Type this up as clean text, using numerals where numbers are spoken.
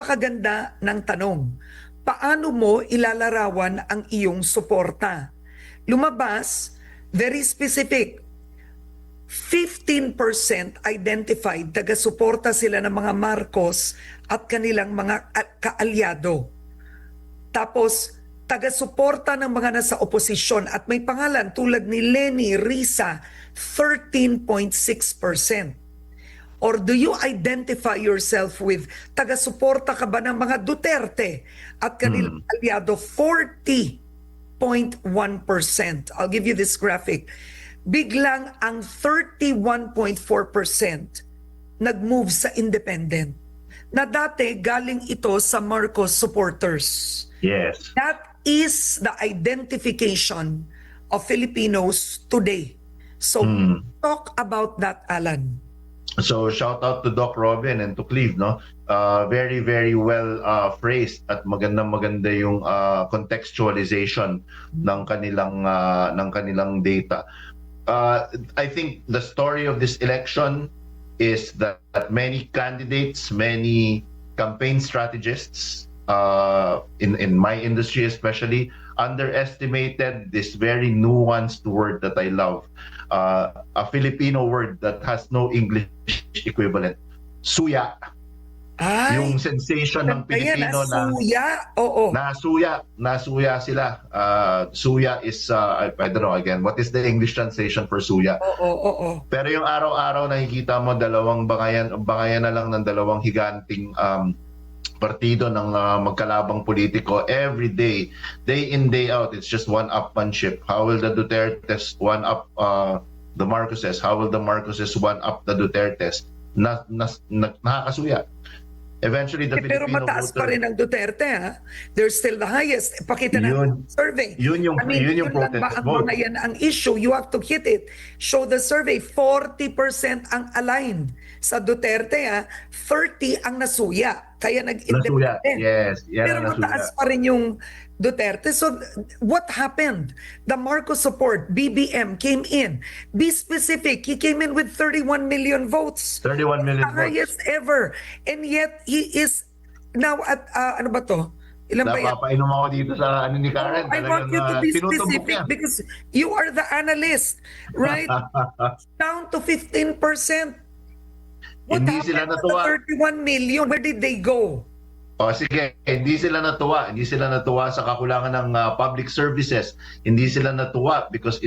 Napakaganda ng tanong. Paano mo ilalarawan ang iyong suporta? Lumabas, very specific. 15% identified taga-suporta sila ng mga Marcos at kanilang mga kaalyado. Tapos, taga-suporta ng mga nasa oposisyon at may pangalan tulad ni Leni Risa, 13.6%. Or do you identify yourself with taga-suporta ka ba ng mga Duterte at kanilang aliado? 40.1%. I'll give you this graphic. Biglang ang 31.4% nag-move sa independent. Na dati galing ito sa Marcos supporters. Yes. That is the identification of Filipinos today. So talk about that, Alan. So shout out to Doc Robin and to Cleve, no? Very, very well phrased at maganda yung contextualization ng kanilang data. I think the story of this election is that many candidates, many campaign strategists in my industry especially underestimated this very nuanced word that I love, a Filipino word that has no English equivalent, suya. Ay, Yung sensation ng Pilipino na suya. Oo. nasuya sila. Suya is I don't know again what is the English translation for suya. Oo. Pero yung araw-araw nakikita mo dalawang bangayan na lang ng dalawang higanting partido ng magkalabang politiko every day in, day out. It's just one-upmanship. How will the Dutertes one-up the Marcoses? How will the Marcoses one-up the Dutertes? Nakakasuya. Eventually, the Pero Filipino mataas voter, pa rin ang Duterte, ha? They're still the highest. Pakita na ang survey. Yun yung yun lang protest ba ang vote. mga yan ang issue? You have to hit it. Show the survey. 40% ang aligned sa Duterte, ha? 30 ang nasuya. Kaya Nasuya. nag-independent. Yes, yan Pero ang nasuya. mataas pa rin yung Duterte. So what happened? The Marcos support, BBM, came in. Be specific. He came in with 31 million votes. 31 million The highest ever. And yet, he is now at, ano ba to? Ilan ba yan? Napapainom ako dito sa ni Karen. I want you to be specific niya. because you are the analyst, right? Down to 15%. What Hindi happened sila to natuwa. the 31 million? Where did they go? O sige, hindi sila natuwa sa kakulangan ng public services. Hindi sila natuwa because